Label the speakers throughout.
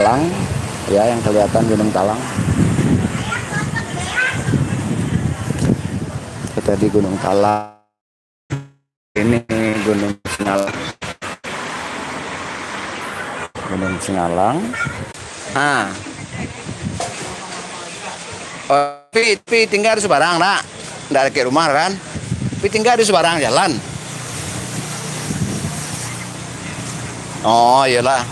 Speaker 1: Talang ya, yang kelihatan Gunung Talang. Kita di Gunung Talang. Ini Gunung Singalang. Gunung Singalang. Ah. Oh, tapi tinggal di Sebarang, nak. Nggak ke rumah kan? Tapi tinggal di Sebarang jalan. Oh, iyalah.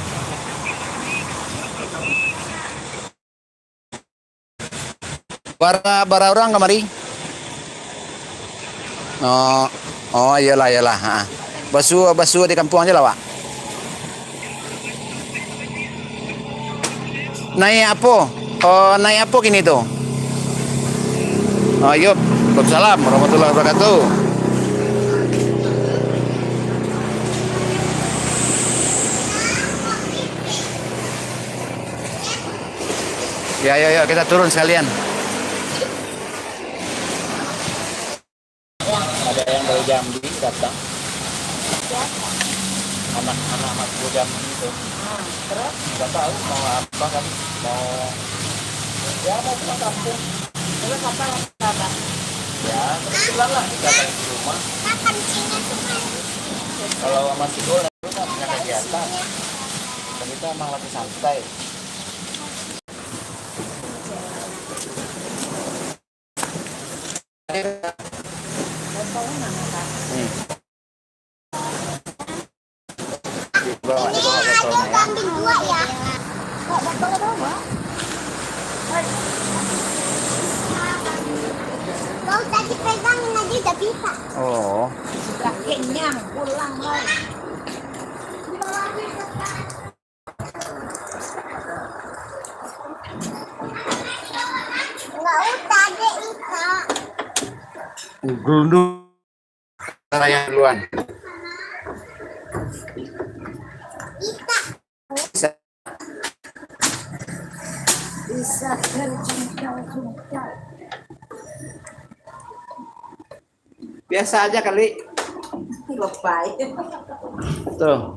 Speaker 1: Bara orang kemari. Oh, oh iyalah iyalah. Basu di kampung aja lah, Pak. Naik apa? Oh, naik apa kini tuh? Oh, yuk. Waalaikumsalam warahmatullahi wabarakatuh. Ya, ya, kita turun sekalian. Ada yang dari Jambi datang. Anak-anak Mas Jambi itu. Terus nggak tahu mau apa kan? Mau pulang kampung. Terus apa? Ya, kebetulan lah kita dari rumah. Kalau masih boleh, itu kan punya kegiatan. Dan kita emang lagi santai.
Speaker 2: Kalau tadi pegangin aja udah bisa.
Speaker 1: Oh.
Speaker 2: Sudah kenyang, pulang lagi. Enggak usah deh, Ika.
Speaker 1: Gelundung. Saya duluan. Bisa.
Speaker 2: Bisa terjungkal-jungkal.
Speaker 1: Biasa aja kali.
Speaker 2: Lebay.
Speaker 1: Tuh.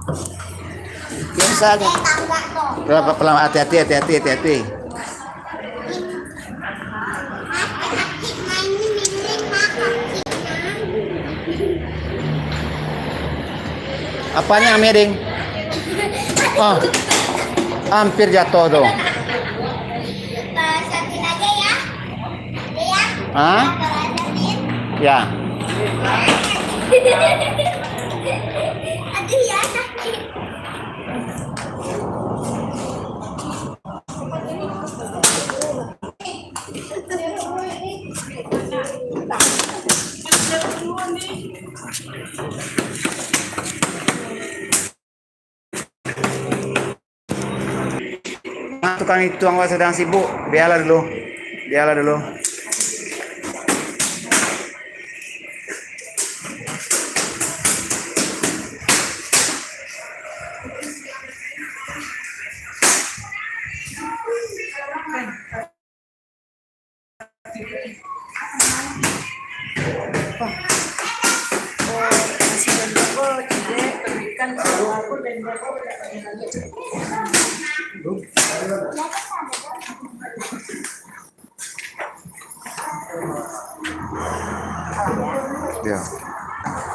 Speaker 1: Biasa aja. Berapa pelan, hati-hati. Apanya miring? Oh, hampir jatuh tuh.
Speaker 2: Satin aja ya. Ya.
Speaker 1: Hah? Ya.
Speaker 2: Aduh ya sakit.
Speaker 1: Nah, tukang itu yang sedang sibuk. Biarlah dulu. Ya.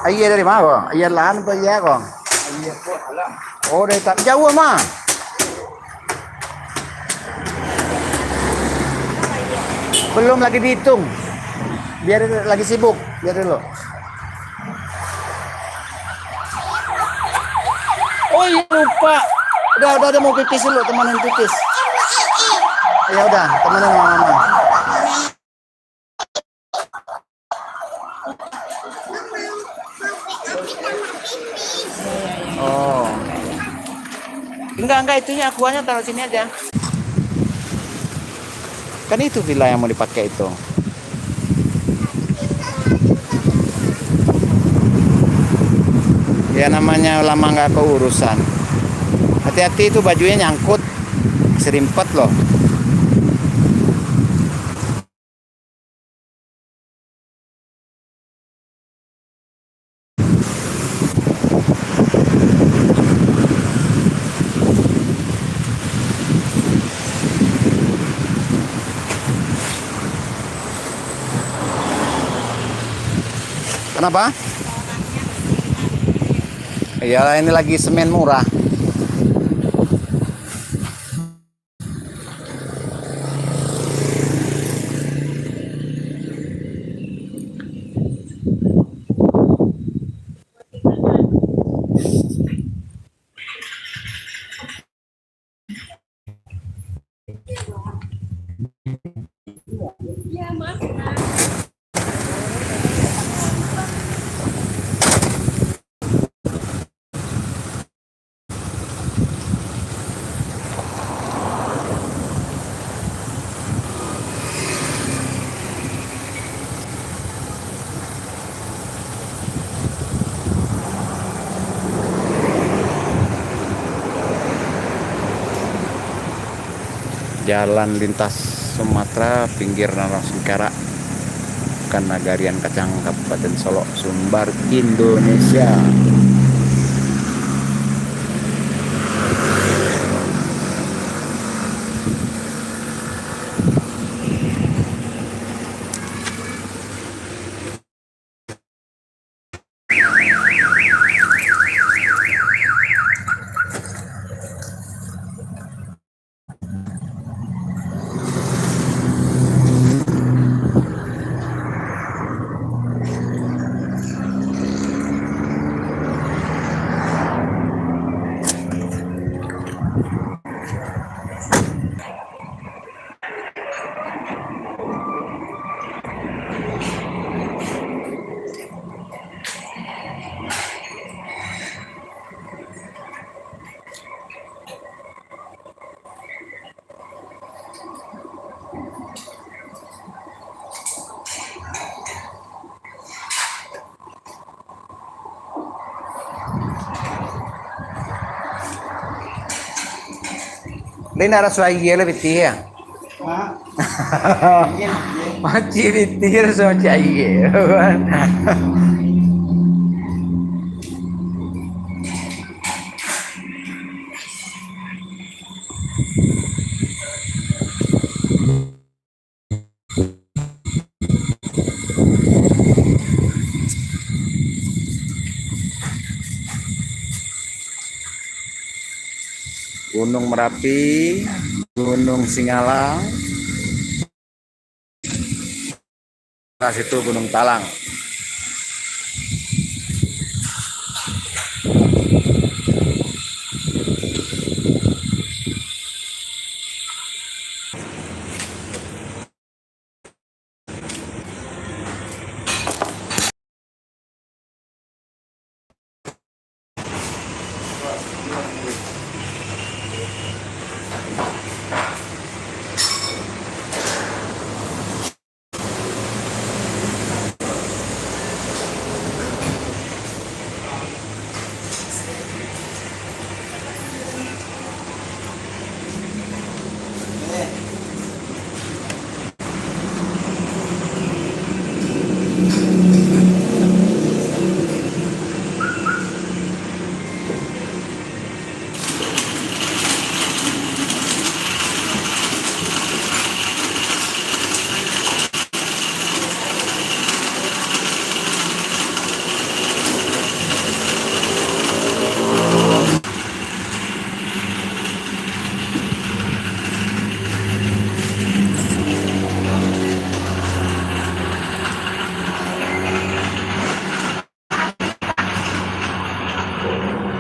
Speaker 1: Ayah dari mana kong? Ayah lahan apa ayah kong? Ayah kok alam. Oh, dari tak jauh mah. Belum lagi dihitung. Biar lagi sibuk, biar dulu. Oh iya lupa. Udah mau pipis dulu, temenin pipis. Ya udah, temenin sama mama. Oh. Enggak itunya akuanya taruh sini aja. Kan itu villa yang mau dipakai itu. Ya namanya lama nggak keurusan. Hati-hati itu bajunya nyangkut, serimpet loh. Kenapa? Iya, ini lagi semen murah. Jalan lintas Sumatera pinggir Danau Singkara, Nagarian Kacang, Kabupaten Solok, Sumbar, Indonesia. Ini ada suai gila biti ya. Maci biti ya sama cai. Gunung Merapi, Gunung Singalang, nah situ Gunung Talang.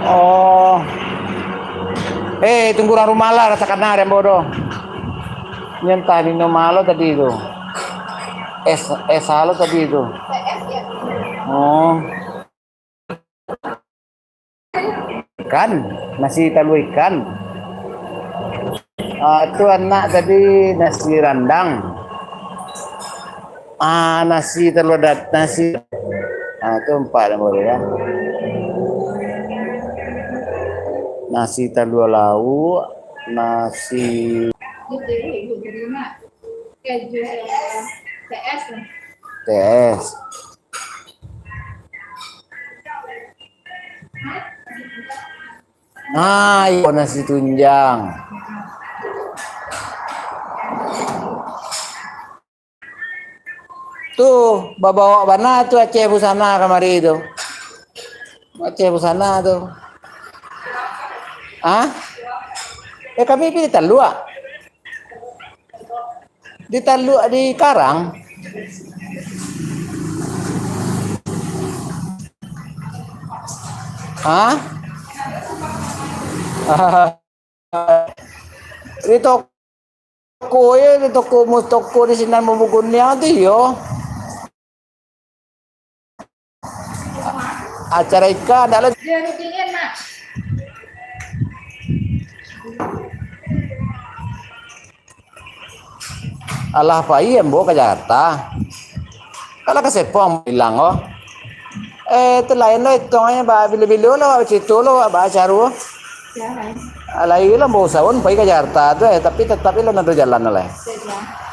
Speaker 1: Oh, tunggu orang rumah lah, rasakan yang bodoh. Nyentah di malo tadi itu. Halo tadi itu. Oh, ikan, nasi talu ikan. Itu anak tadi nasi randang. Nasi telur nasi. Itu 4 boleh ya. Nasi telur lauk, nasi TS. Iya nasi tunjang. Tuh, bawa mana tuh Aceh Busana kemari itu. Aceh Busana tuh. Ah? Kami pilih Talua. Di Talua di Karang. Hah? Di toko ya, di toko di sini Mubugunnya tuh yo. Acara ikan ada lagi.
Speaker 2: Dia rutingin, Mak.
Speaker 1: Alah pa iya mbo ke Jakarta. Kalau ke Sepang bilang oh. Itu lain lo itu ba bili-bili lo situ lo ba acaru. Alah iya lo mau sahun pergi ke Jakarta tuh tapi tetap lo nanti jalan lah.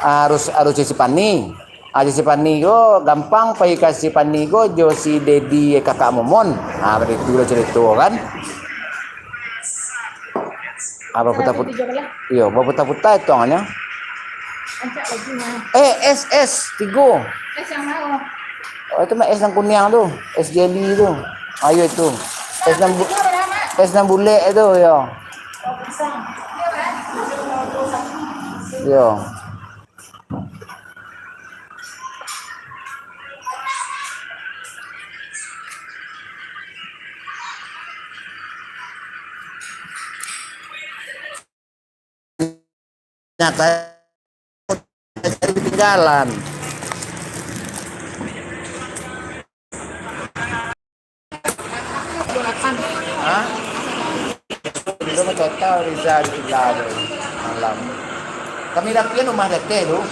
Speaker 1: Harus Sipani. Sipani go gampang pergi ke Sipani go jo si Dedi kakak Momon. Nah berarti dulu cerita kan. Apa putar-putar? Iya, apa putar-putar itu hanya.
Speaker 2: Ancak lagi mah.
Speaker 1: Es Tigo.
Speaker 2: Yang mau.
Speaker 1: Oh itu mah es yang kuning tuh, es jelly itu. Ayo itu. Es yang bule itu ya. Yo. Nyata cari ketinggalan. Hah? Itu mah total Rizal ditinggal malam. Kami lakian rumah teteh lu.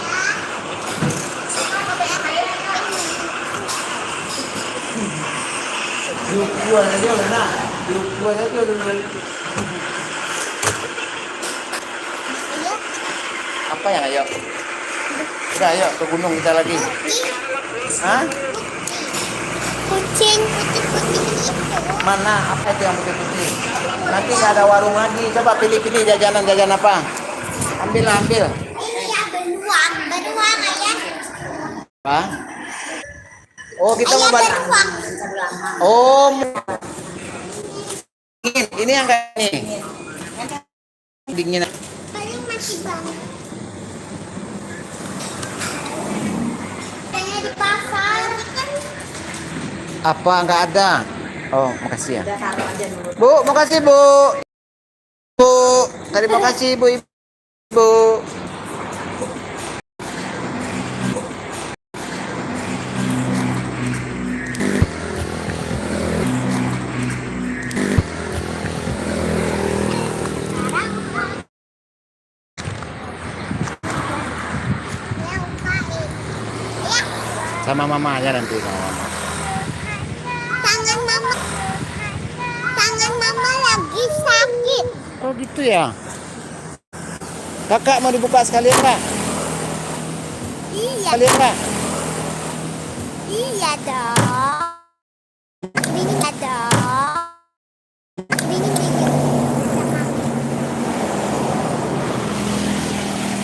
Speaker 1: Dua aja mana? Dua aja dulu. Apa yang ayo? Udah ayo ke gunung kita lagi. Hah?
Speaker 2: Kucing putih-putih itu.
Speaker 1: Mana? Apa itu yang putih-putih? Nanti nggak ada warung lagi. Coba pilih-pilih jajanan apa? Ambil.
Speaker 2: Iya, beruang ayah.
Speaker 1: Apa? Oh kita mau balik.
Speaker 2: Beruang.
Speaker 1: Oh, ini yang kayak ini. Dingin.
Speaker 2: Paling masih banget. Tanya di pasar kan.
Speaker 1: Apa nggak ada? Oh, makasih ya.
Speaker 2: Udah taruh aja dulu.
Speaker 1: Bu, makasih Bu. Bu, terima kasih Bu Ibu. Sama mama aja nanti sama mama.
Speaker 2: Tangan mama lagi sakit.
Speaker 1: Oh gitu ya. Kakak mau dibuka sekalian nggak?
Speaker 2: Iya.
Speaker 1: Sekalian nggak?
Speaker 2: Iya dong. Ini dong. Ini.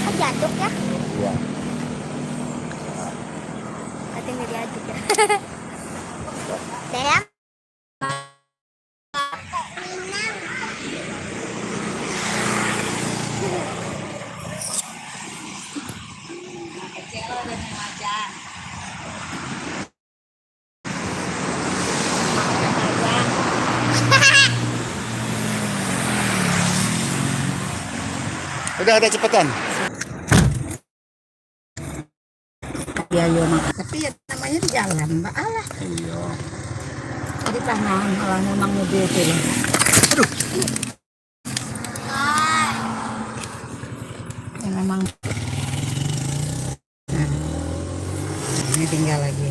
Speaker 2: Kok jatuh ya?
Speaker 1: Iya.
Speaker 2: Katanya nggak diaduk ya. Sayang.
Speaker 1: Udah cepetan.
Speaker 2: Ya tapi ya namanya di jalan, Mbak. Alah.
Speaker 1: Iya.
Speaker 2: Jadi tangan kalau memang mobil itu.
Speaker 1: Aduh.
Speaker 2: Ya memang. Nah, ini tinggal lagi.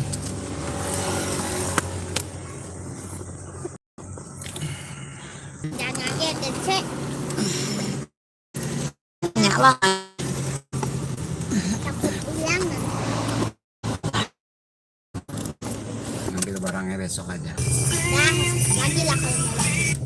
Speaker 2: Jangan aja cek. Nyala. Takut hilang.
Speaker 1: Ambil barangnya besok aja.
Speaker 2: Nah, lagi lah kalau mau lagi.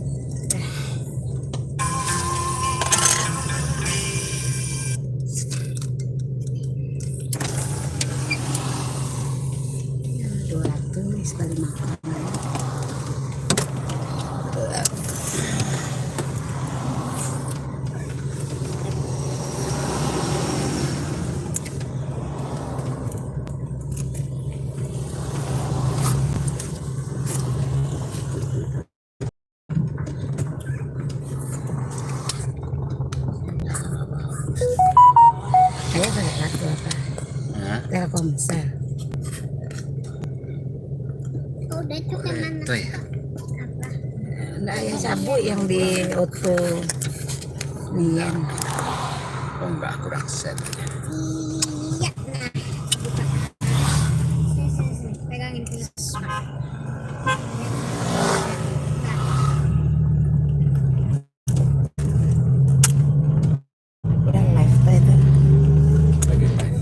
Speaker 2: Saya pakai kartu apa?
Speaker 1: Hah?
Speaker 2: Telkomsel.
Speaker 3: Udah juga mana?
Speaker 1: Itu ya.
Speaker 2: Enggak yang sabuk yang di auto Nian.
Speaker 1: Oh enggak, kurang set.
Speaker 3: Iya, nah. Sini. Pegangin please.
Speaker 2: Udah live tuh itu.
Speaker 1: Lagi main.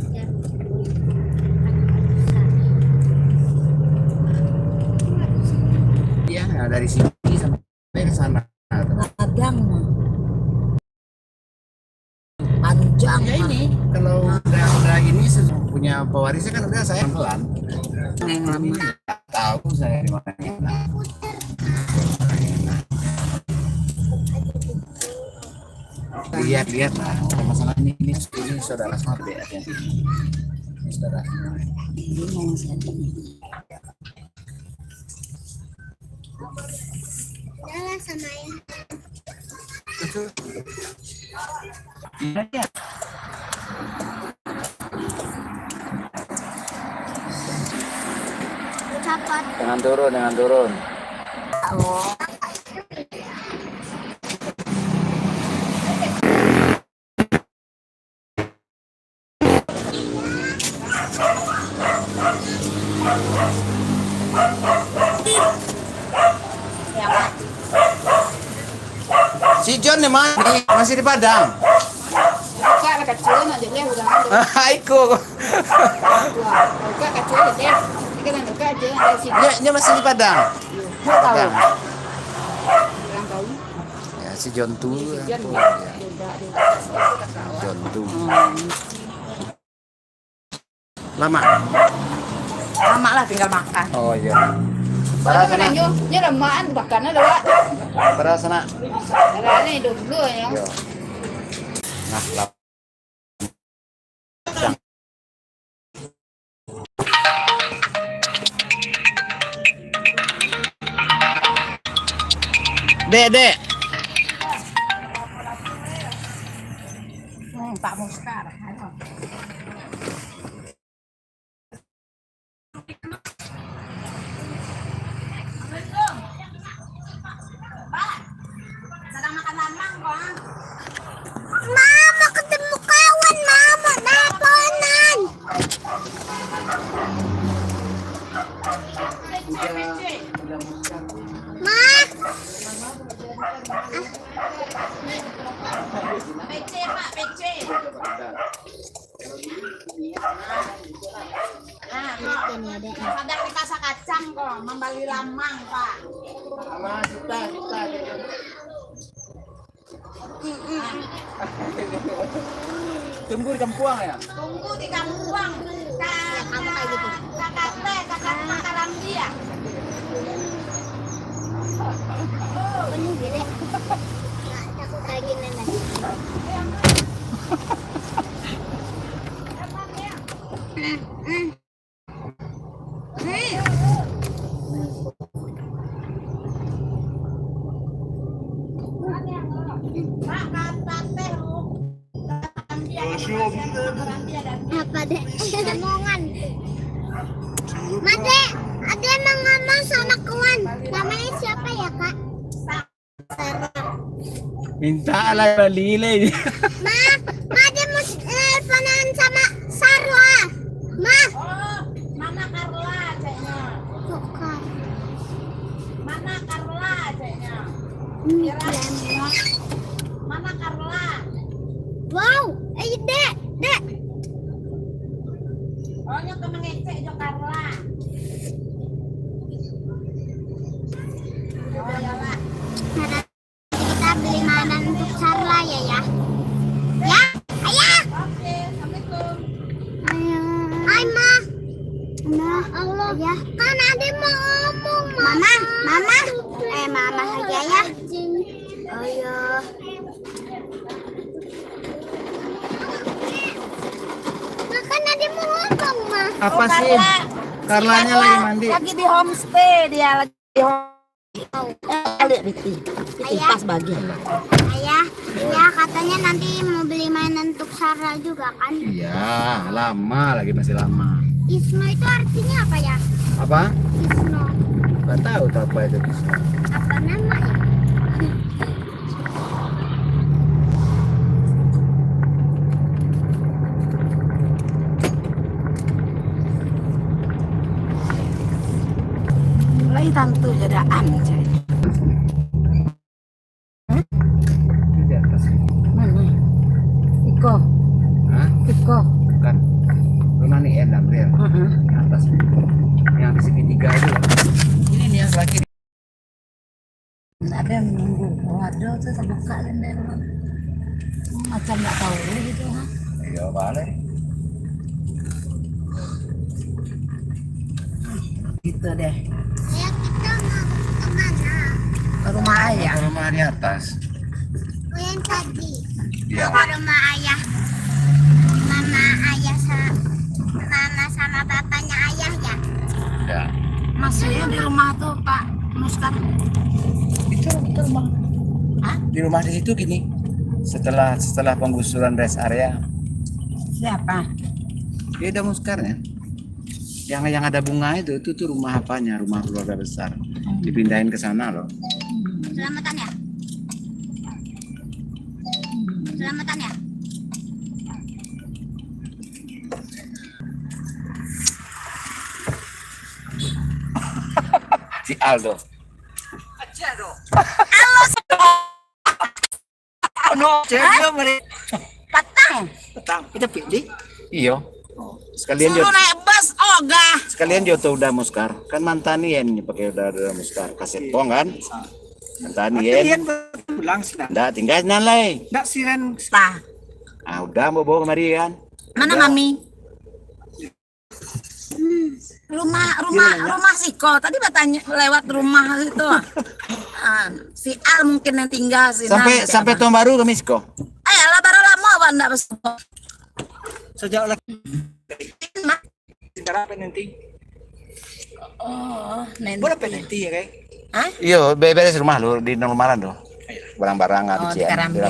Speaker 1: Iya, nah, dari sini sampai ke sana.
Speaker 2: Padang mah. Panjang
Speaker 1: Ya ini, kalau udah gini punya pewarisnya kan udah saya pelan.
Speaker 2: yang lama.
Speaker 1: Nggak tahu saya di mana. Lihat lah, masalah ini saudara smart ya. Ini saudara.
Speaker 2: Ini mau siapa?
Speaker 3: Udah sama ya.
Speaker 1: Iya.
Speaker 3: Cepat.
Speaker 1: Dengan turun.
Speaker 2: Oh.
Speaker 1: Si John di mana? Masih di Padang.
Speaker 4: Kak là kacau nak jadi udah ada.
Speaker 1: Aiku.
Speaker 4: Kak kacau jadi. Ini kan kak aja dari sini.
Speaker 1: Dia masih di Padang. Padang.
Speaker 4: Orang tahu.
Speaker 1: Ya si John tuh.
Speaker 4: Jangan
Speaker 1: Ya.
Speaker 4: dia
Speaker 1: John tuh. Lama.
Speaker 2: Lama lah tinggal makan.
Speaker 1: Oh iya. Para
Speaker 4: Para
Speaker 1: sana.
Speaker 4: sana nyo remaan bahkan ada Wak.
Speaker 1: Para sana.
Speaker 4: Ada ini dulu ya.
Speaker 1: Yo. Nah, lap. Dek.
Speaker 2: Pak Muskar. Sedang makan lamang kok.
Speaker 3: Mama ketemu kawan mama teleponan. Ma.
Speaker 2: PC Pak, PC. Ah,
Speaker 3: Ini ada.
Speaker 2: ada kita kacang kok, membeli lamang Pak.
Speaker 1: Tunggu di Kampuang ya?
Speaker 2: Tunggu di kampung.
Speaker 3: Kamu kayak gitu.
Speaker 2: Kakak makanan dia.
Speaker 3: Ini gede. Nah, aku kayak gini nih. Apa deh? Omongan. Made, ada mau ngomong sama kawan. Namanya siapa ya kak? Sarah.
Speaker 1: Minta lah balile.
Speaker 3: Ma, Made mau teleponan sama Sarah. Ma.
Speaker 2: Oh, mana Carla ceknya?
Speaker 3: Bukan.
Speaker 2: Mana Carla ceknya?
Speaker 3: Ini
Speaker 2: Mana Carla?
Speaker 3: wow, dek, dek.
Speaker 2: Oh, nyok mengecek jo Carla. Oh, ya lah.
Speaker 3: Nah, kita beli mainan untuk Sarah ya ya. Ya, ayah.
Speaker 2: Oke, assalamualaikum.
Speaker 3: Ayah. Hai ma. Ma, Allah ya. Kan ada mau
Speaker 1: Apa
Speaker 2: Oh,
Speaker 1: sih? Carlanya lagi mandi.
Speaker 2: Lagi di homestay dia lagi di homestay. Lihat Riti.
Speaker 3: Ayah.
Speaker 2: Pas bagian.
Speaker 3: Ayah, ya katanya nanti mau beli mainan untuk Sarah juga kan?
Speaker 1: Iya, lama lagi, masih lama.
Speaker 3: Isno itu artinya apa ya?
Speaker 1: Apa?
Speaker 3: Isno.
Speaker 1: Gak tahu tuh apa itu.
Speaker 3: Apa nama ya?
Speaker 2: Mulai tantu jadaan cai.
Speaker 1: Di atas.
Speaker 2: Mana? Iko.
Speaker 1: Hah?
Speaker 2: Iko.
Speaker 1: Bukan. Rumah nih enak dia. Atas. Yang di segitiga itu. Ini nih yang lagi.
Speaker 2: Ada yang menunggu. Waduh tuh terbuka lendera. Macam nggak tahu gitu ha.
Speaker 1: Iya, balik.
Speaker 2: Gitu deh.
Speaker 3: Ya kita mau kemana?
Speaker 2: Ke rumah ayah.
Speaker 1: Rumah di atas.
Speaker 3: Oh yang tadi.
Speaker 1: Iya.
Speaker 3: Ke rumah ayah. Mama ayah mama sama bapaknya ayah ya.
Speaker 1: Ya.
Speaker 2: Masih di rumah tuh Pak Muskar. Itu rumah. Hah?
Speaker 1: Di rumah di situ gini. Setelah penggusuran rest area,
Speaker 2: Siapa?
Speaker 1: dia ada muskarnya. Yang ada bunga itu tuh rumah apanya? Rumah keluarga besar. Dipindahin ke sana loh.
Speaker 3: Selamatan ya. Selamatan ya.
Speaker 1: Si Aldo.
Speaker 2: No, cewek mari. Petang. Kita pilih.
Speaker 1: Iyo. Sekalian
Speaker 2: Suruh
Speaker 1: dia
Speaker 2: naik bus, ogah.
Speaker 1: sekalian dia tuh udah muskar. Kan mantan Yen nih pakai udah muskar. Kaset pong kan? Mantan Yen.
Speaker 2: pulang sih.
Speaker 1: Nggak tinggal nalai.
Speaker 2: Nggak siren. Tah.
Speaker 1: Ah udah mau bawa kemari kan?
Speaker 2: Mana
Speaker 1: Udah.
Speaker 2: mami? Rumah Siko. Tadi bertanya lewat rumah itu. Si Al mungkin yang tinggal sih.
Speaker 1: Sampai tahun baru ke Misko.
Speaker 2: Lah baru lama apa enggak besok.
Speaker 5: Sejak lagi
Speaker 2: Mak.
Speaker 5: berapa nanti?
Speaker 2: Oh, nenek.
Speaker 5: Berapa nanti ya kayak?
Speaker 2: Hah?
Speaker 1: Iya, beres rumah lu di normalan tuh. Barang-barang
Speaker 2: Oh, di Karambir,